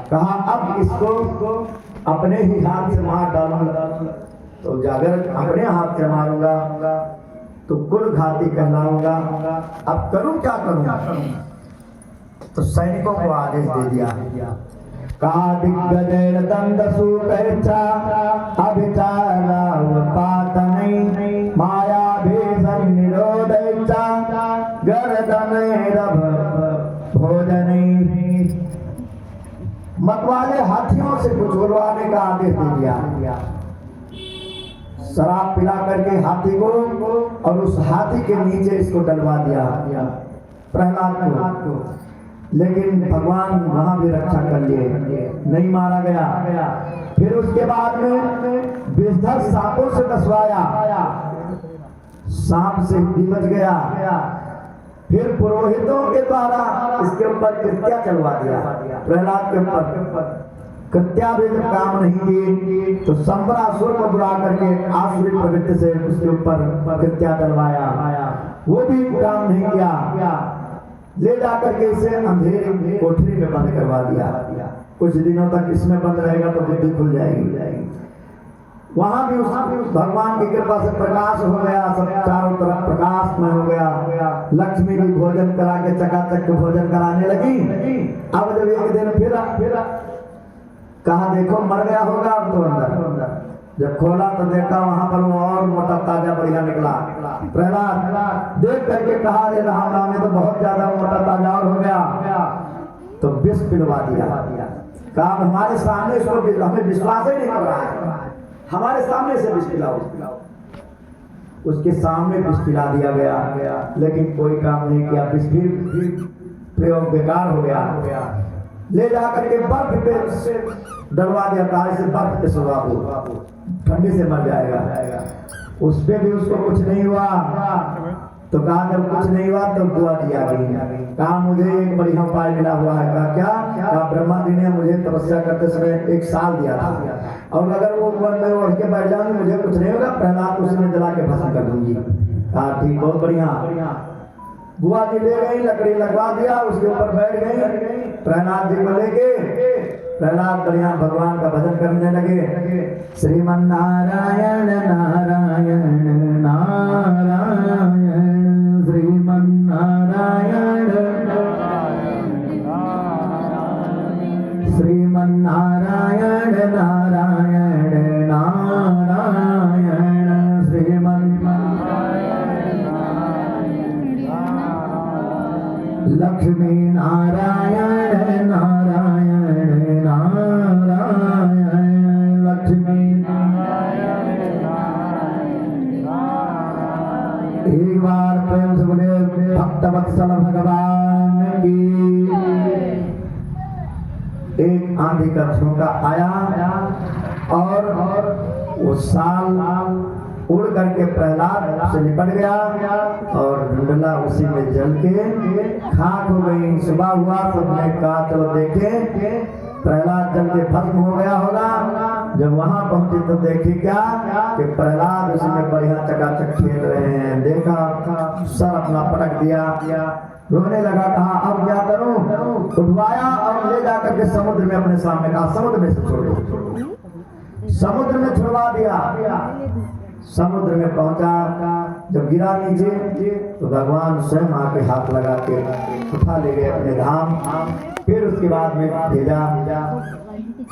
कहा अब इसको अपने ही हाथ से मार डालूंगा, तो अगर अपने हाथ से मारूंगा तो कुल घाती कहलाऊंगा, अब करूं क्या करूंगा। तो सैनिकों को आदेश दे दिया, कहा दिग्गजेन दंडसु कैचा अभिचारा पातनै माया भेषं निरोधैचा गर्दनैरभ भोजनै। मतवाले हाथियों से कुचलवाने का आदेश दे दिया, शराब पिला करके हाथी को और उस हाथी के नीचे इसको डलवा दिया प्रहलाद को। लेकिन भगवान वहां भी रक्षा कर लिए, नहीं मारा गया। फिर उसके बाद में विषधर सांपों से डसवाया, सांप से भी बच गया। फिर पुरोहितों के द्वारा इसके ऊपर कृत्या चलवा दिया, प्रहलाद के ऊपर कृत्या भी जब काम नहीं की तो संबरासुर को बुला करके आसुरी प्रवृत्ति से उसके ऊपर कृत्या चलवाया, वो भी काम नहीं किया। ले जाकर के इसे अंधेरी कोठरी में बंद करवा दिया, कुछ दिनों तक इसमें बंद रहेगा तो बुद्धि खुल जाएगी। वहां भी भगवान की कृपा से प्रकाश हो गया, सब चारों तरफ प्रकाशमय हो गया। लक्ष्मी भी भोजन करा के चकाचक भोजन कराने लगी। अब जब एक दिन फिर कहा देखो मर गया होगा, अब तो अंदर जब खोला तो देखा वहां पर वो और मोटा ताजा बढ़िया निकला। प्रहलाद देख करके कहा अरे राम राम, ये तो बहुत ज्यादा मोटा ताजा और हो गया। तो विष पिलवा दिया, कहा हमारे सामने इसको हमें विश्वास ही नहीं कर रहा है, हमारे सामने से विष पिलाओ। उसके सामने विष पिला दिया गया, लेकिन कोई काम नहीं किया, विष भी प्रयोग बेकार हो गया। ले जाकर के बर्फ पे से डलवा दिया, कहा से बर्फ पे सुलवा दो, ठंडी से मर जाएगा। उस पे भी उसको कुछ नहीं हुआ। तो कहा जब कुछ नहीं हुआ तो दुआ दिया गई, कहा मुझे एक बढ़िया उपाय मिला हुआ है। कहा क्या? कहा ब्रह्मा जी ने मुझे तपस्या करते समय 1 साल दिया था, और अगर वो वन में उड़ के बैठ जाऊंगी मुझे कुछ नहीं होगा, प्रहलाद उसी में जला के भस्म कर दूंगी। कहा ठीक, बहुत बढ़िया। बुआ जी ले गई, लकड़ी लगवा दिया, उसके ऊपर बैठ गई, प्रहलाद जी को लेके प्रहलाद बढ़िया भगवान का भजन करने लगे। श्रीमन नारायण नारायण नारायण, श्रीमन नारायण श्रीमन नारायण नारायण नारायण, श्रीमन लक्ष्मी नारायण नारायण नारायण, लक्ष्मी एक बार प्रेम से बोले भक्तवत्सल भगवान की। एक आंधी का झोंका आया और वो साल उड़ करके प्रहलाद से निपट गया और ढूंढला उसी में जल के खाक हो गई। सुबह हुआ, सबने कहा चलो देखे प्रहलाद जल के भस्म हो गया होगा। जब वहां पहुंचे तो देखी क्या कि प्रहलाद उसी में बढ़िया चकाचक खेल रहे हैं। देखा, सर अपना पटक दिया, रोने लगा। कहा अब क्या करूं? उठवाया और ले जाकर के समुद्र में अपने सामने कहा समुद्र में से छोड़ो। समुद्र में छुड़वा दिया। समुद्र में पहुंचा, जब गिरा नीचे तो भगवान स्वयं आके हाथ लगा के उठा ले गए अपने धाम। फिर उसके बाद में भेजा,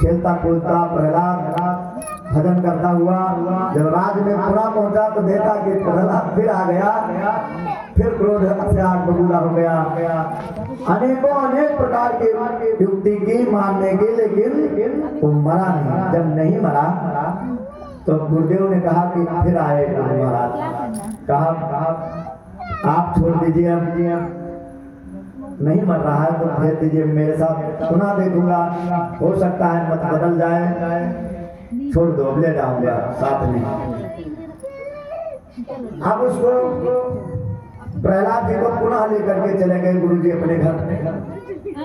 खेलता कूदता प्रहलाद भजन करता हुआ जब राज में पुनः पहुंचा तो देखा कि प्रहलाद फिर आ गया। फिर क्रोध से आग बबूला हो गया। अनेकों अनेक प्रकार की युक्ति की मारने की, लेकिन वो मरा नहीं। जब नहीं मरा तो गुरुदेव ने कहा कि फिर आए महाराज। कहा आप छोड़ दीजिए, अब नहीं मर रहा है तो भेज दीजिए मेरे साथ, पुनः देखूंगा, हो सकता है मत बदल जाए, छोड़ दो, अब ले जाऊंगा साथ में। अब उसको प्रहलाद जी को पुनः लेकर के चले गए गुरु जी अपने घर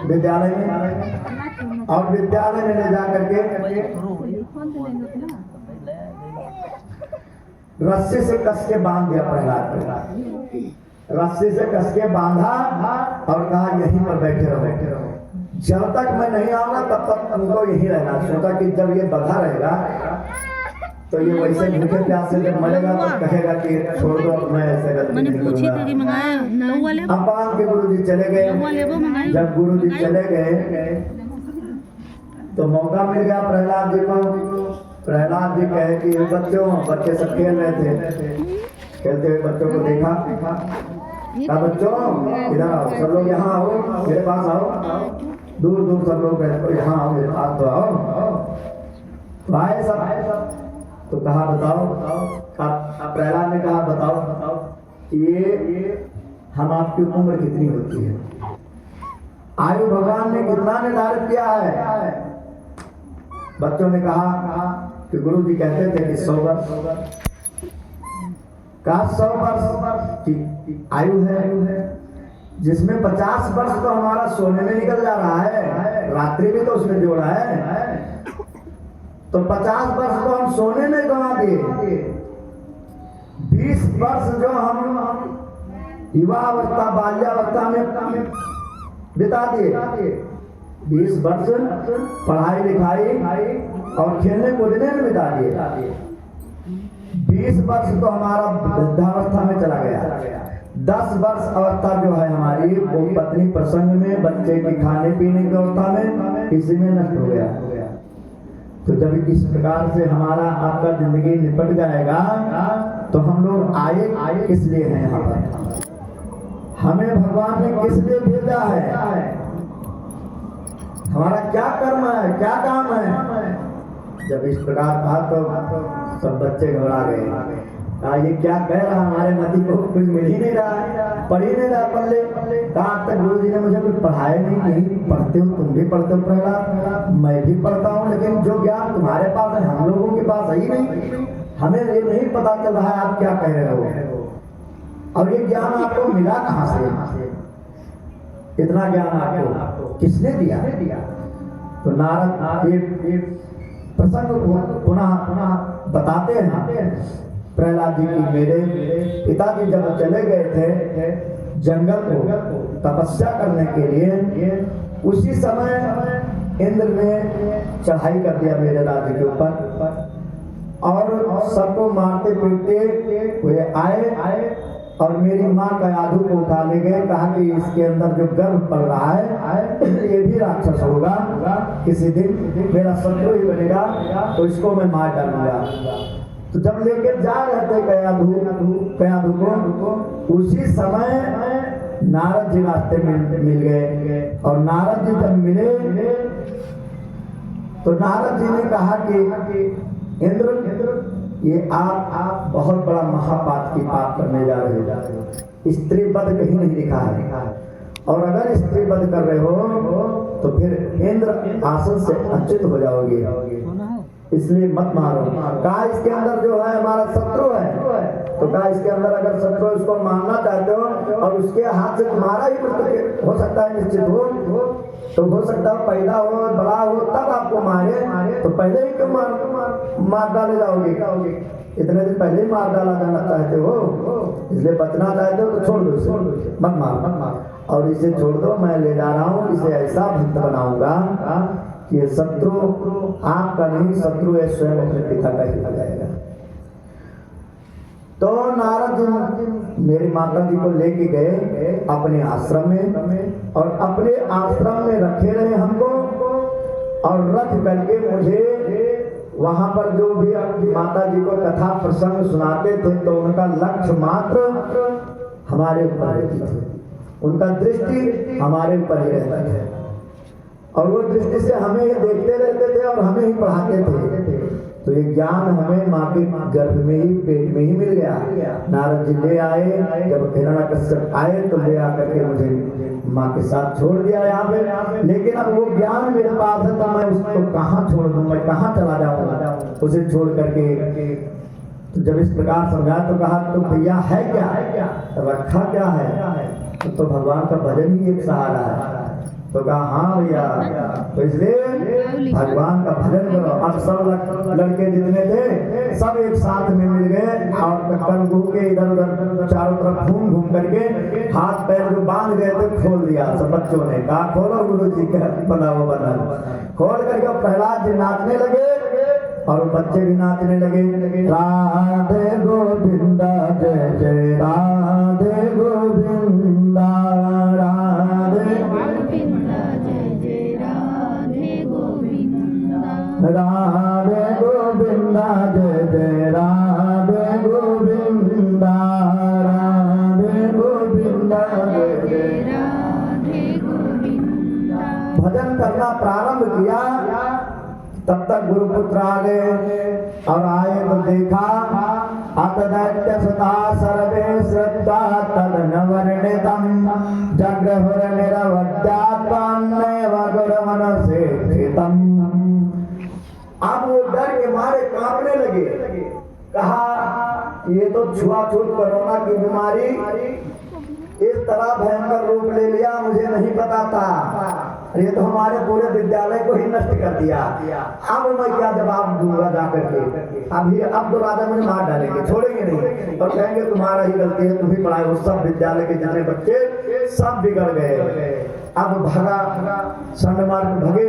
विद्यालय में, और विद्यालय में ले जाकर के रस्सी से कस के बांध दिया प्रहलाद को। रस्सी से कस के बांधा और कहा यहीं पर बैठे रहो, जब तक मैं नहीं आऊंगा तब तक तुमको यही रहना। सोचा कि जब ये बधा रहेगा तो ये वैसे भूखे प्यासे जब मरेगा तो कहेगा कि छोड़ दो, मैं ऐसे गलती नहीं करूंगा। अब के गुरु जी चले गए। जब गुरु जी चले गए तो मौका मिल गया प्रहलाद जी को। प्रहलाद जी कहे कि बच्चे सब खेल रहे थे, खेलते हुए बच्चों को देखा। कहा बच्चों इधर आओ, सब लोग यहाँ आओ, मेरे पास आओ। दूर दूर सब लोग यहाँ आओ, मेरे पास तो आओ। तो आए सब। तो कहा बताओ। प्रहलाद ने कहा बताओ ये हम आपकी उम्र कितनी होती है? आयु भगवान ने कितना निर्धारित किया है? बच्चों ने कहा कि गुरु जी कहते थे कि 100 वर्ष। कहा 100 वर्ष की आयु है, जिसमें 50 वर्ष तो हमारा सोने में निकल जा रहा है, रात्रि भी तो उसमें जोड़ा है। तो 50 वर्ष तो हम सोने में गंवा दिए। 20 वर्ष जो हम युवा अवस्था बाल्यावस्था में बिता दिए। 20 वर्ष पढ़ाई लिखाई और खेलने कूदने में बिता दिए। 20 वर्ष तो हमारा वृद्धावस्था में चला गया। 10 वर्ष अवस्था जो है हमारी वो पत्नी प्रसंग में, बच्चे के खाने पीने की अवस्था में, इसी में नष्ट हो गया। तो जब इस प्रकार से हमारा आपका जिंदगी निपट जाएगा तो हम लोग आए किस लिए हैं यहाँ पर? हमें भगवान ने किस लिए भेजा है? हमारा क्या कर्म है, क्या काम है? जब इस प्रकार कहा तो सब बच्चे घबरा गए। ये क्या कह रहा, हमारे मति को कुछ मिल ही नहीं रहा, पढ़ ही नहीं रहा पल्ले। कहा तक गुरु जी ने मुझे कुछ पढ़ाया नहीं पढ़ते हो, तुम भी पढ़ते हो प्रहलाद, मैं भी पढ़ता हूँ, लेकिन जो ज्ञान तुम्हारे पास है हम लोगों के पास है ही नहीं। हमें ये नहीं पता चल रहा है आप क्या कह रहे हो, और ये ज्ञान आपको मिला कहाँ से? इतना ज्ञान आपको किसने दिया? तो नारद ये प्रसंग पुनः बताते हैं प्रहलाद जी की। मेरे पिताजी जब चले गए थे जंगल को तपस्या करने के लिए, उसी समय इंद्र ने चढ़ाई कर दिया मेरे राज्य के ऊपर और सबको मारते पीटते हुए आए और मेरी माँ कयाधु को उठा ले गए। कहा कि इसके अंदर जो गर्भ पड़ रहा है ये भी राक्षस होगा, किसी दिन मेरा शत्रु ही बनेगा, तो इसको मैं मार डालूंगा। तो जब लेके जा रहे थे कयाधु को, उसी समय नारद जी रास्ते में मिल गए। और नारद जी जब मिले तो नारद जी ने कहा कि इंद्र ये आप बहुत बड़ा महापाप की पाप करने जा रहे हो। स्त्री वध कहीं नहीं लिखा है, और अगर स्त्री वध कर रहे हो तो फिर इंद्र आसन से अच्युत हो जाओगे, इसलिए मत मारो। कहा इसके अंदर जो है हमारा शत्रु है, तो कहा इसके अंदर अगर शत्रु उसको मारना चाहते हो और उसके हाथ से तुम्हारा ही मृत्यु हो सकता है, निश्चित हो, तो हो सकता है पैदा हो बड़ा हो तब आपको मारे, तो पहले ही क्यों मार डाले जाओगे? इतने दिन पहले ही मार डाला जाना चाहते हो, इसलिए बचना चाहते हो तो छोड़ दो इसे, मत मार, और इसे छोड़ दो। मैं ले जा रहा हूँ, इसे ऐसा भक्त बनाऊंगा कि ये शत्रु आपका नहीं, शत्रु है स्वयं अपने पिता का ही हो जाएगा। तो नारद जी मेरी माता जी को लेके गए अपने आश्रम में, और अपने आश्रम में रखे रहे हमको, और रख करके मुझे वहां पर जो भी माता जी को कथा प्रसंग सुनाते थे तो उनका लक्ष्य मात्र हमारे ऊपर रहती थी, उनका दृष्टि हमारे ऊपर ही रहती है, और वो दृष्टि से हमें ही देखते रहते थे और हमें ही पढ़ाते थे। तो ये ज्ञान हमें माँ के गर्भ में ही, पेट में ही मिल गया। नारद जी ले आए, जब हिरण्यकश्यप आए तो ले आकर के मुझे माँ के साथ छोड़ दिया यहाँ पे। लेकिन अब वो ज्ञान मेरे पास है तो मैं उसको कहाँ छोड़ दूँ, मैं कहाँ चला जाऊँगा उसे छोड़ करके। तो जब इस प्रकार समझाया तो कहा तो भैया है क्या, रखा क्या है? तो भगवान का भजन ही एक सहारा है। तो कहा हाँ भैया, तो इसलिए भगवान का भजन करो। और सब लड़के जितने थे सब एक साथ में मिल गए और कल घूम के इधर उधर चारों तरफ घूम घूम करके हाथ पैर जो बांध गए थे खोल दिया। सब बच्चों ने कहा खोलो गुरु जी का बना वो बना। खोल करके प्रहलाद जी नाचने लगे और बच्चे भी नाचने लगे। राधे गोविंदा जय जय राधे गोविंदा राधे गोविंदा जय जय राधे गोविंदा राधे गोविंदा जय जय राधे गोविंदा राधे गोविंदा जय जय राधे गोविंदा। भजन करना प्रारंभ किया तब तक गुरुपुत्र आ गए और आए तो देखा अतदैत्य सुता सर्वे श्रद्धा तदनवर्णितम जग्रहुर निरवध्यात्मान्नेव गुरुमनसेक्षितम। अब वो डर के मारे कांपने लगे। कहा ये तो छुआछूत कोरोना की बीमारी इस तरह भयंकर रूप ले लिया, मुझे नहीं पता था। ये तो हमारे पूरे विद्यालय को ही नष्ट कर दिया। अब मैं क्या जवाब दूंगा जाकर के? अभी अब तो राजा मुझे मार डालेंगे, छोड़ेंगे नहीं और कहेंगे तुम्हारा ही गलती है, तुम ही पढ़ाए। उस सब विद्यालय के जितने बच्चे सब बिगड़ गए। अब भगा संडमार्ग भगे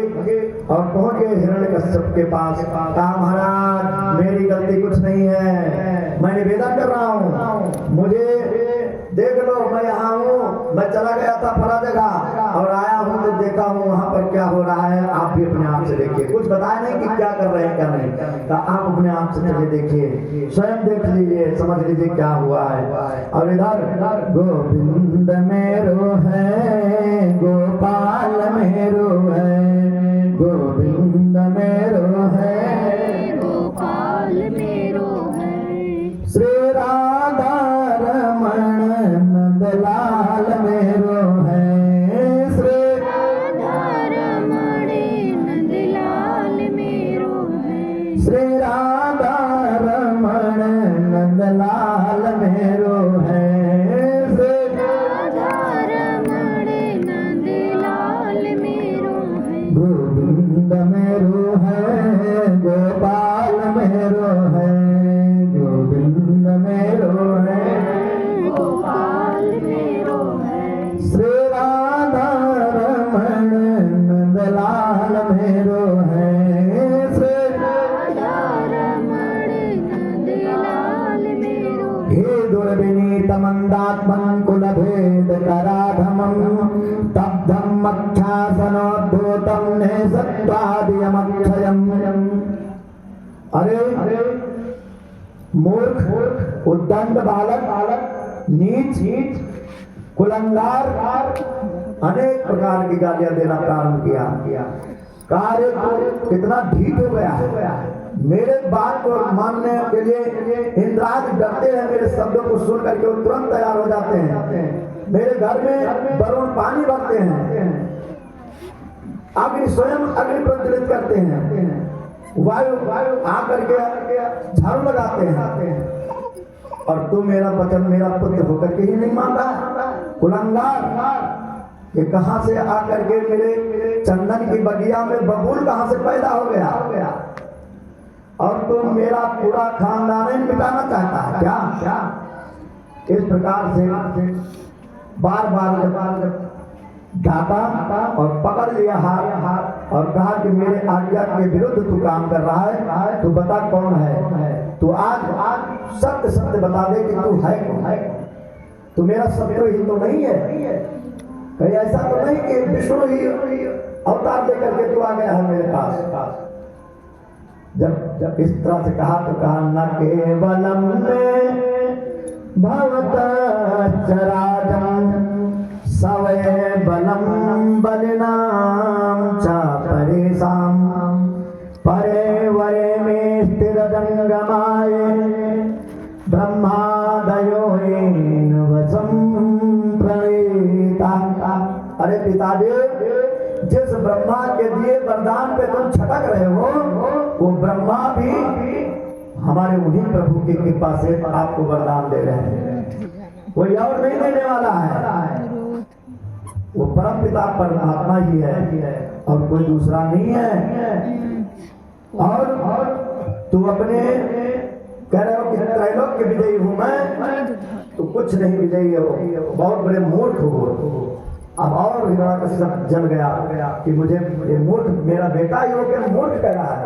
और पहुंच गए हिरण्यकश्यप के पास। कहा महाराज मेरी गलती कुछ नहीं है, मैं निवेदन कर रहा हूँ, मुझे देख लो, मैं यहाँ हूँ, मैं चला गया था फला जगह और आया हूँ तो देखा हूँ वहाँ पर क्या हो रहा है, आप भी अपने आप से देखिए। कुछ बताया नहीं कि क्या कर रहे हैं क्या नहीं, तो आप अपने आप से चलिए देखिए, स्वयं देख लीजिए, समझ लीजिए क्या हुआ है। और इधर गोविंद मेरो है गोपाल मेरो है, गोविंद मेरो है गोपाल मेरो है, श्री राधा रमण नंदलाल मेरो है, श्री राधा रमण नंदलाल मेरो है, श्री राधा रमण नंदलाल मेरो है, श्री राधा रमण नंदलाल मेरो है, गोविंद मेरो है गोपाल मेरो है, गोविंद मेरो है गोपाल मेरो है, श्री राधा रमण नंदलाल मेरो है, श्री राधा रमण नंदलाल मेरो। हे दुर्विनीत मंदात्मन कुल भेद कराधमं तब्धं मक्षासनोद्धूतं नेसत्वादियमक्षयम्। अरे मूर्ख उद्दंड बालक नीच कुलंगार अनेक प्रकार की गालियां देना प्रारंभ किया। कार्य तो कितना ढीठ हो गया है। मेरे बात को मानने के लिए इंद्राज डरते हैं, मेरे शब्दों को सुन करके वो तुरंत तैयार हो जाते हैं। मेरे घर में वरुण पानी भरते हैं, अग्नि स्वयं अग्नि प्रज्वलित करते हैं, वायु आकर के झाड़ू लगाते हैं, और तू मेरा वचन मेरा पुत्र होकर के ही नहीं मानता। कुलंगार ये कहां से आकर के मेरे चंदन की बगिया में बबूल कहां से पैदा हो गया, और तुम मेरा पूरा खानदान मिटाना चाहता है क्या? इस प्रकार से बार बार डांटा और पकड़ लिया हाथ और कहा कि मेरे आज्ञा के विरुद्ध तू काम कर रहा है, तू बता कौन है, तू आज सत्य सत्य बता दे कि तू है कौन, तू मेरा शत्रु ही तो नहीं है, कहीं ऐसा तो नहीं कि विष्णु ही अवतार लेकर के तू आ गया है मेरे पास। जब इस तरह से कहा तो कहा न केवलम में भवत चराजं सवय बलम बलिनाम च परेशाम परे वरे में स्थिर जंगमाय ब्रह्मादयो वसम प्रणीता। अरे पिताजी, जिस ब्रह्मा के दिए वरदान पे तुम छटक रहे हो, वो ब्रह्मा भी हमारे उन्हीं प्रभु की कृपा से आपको वरदान दे रहे हैं, कोई और नहीं देने वाला है, वो परम पिता परमात्मा ही है। और कोई दूसरा नहीं है। और तू अपने कह रहे हो कि त्रैलोक के विजयी हूं मैं, तो कुछ नहीं विजयी हो, बहुत बड़े मूर्ख हो। अब और हिरण्यकश्यप जल गया कि मुझे ये मूर्ख, मेरा बेटा ही हो के मूर्ख कह रहा है।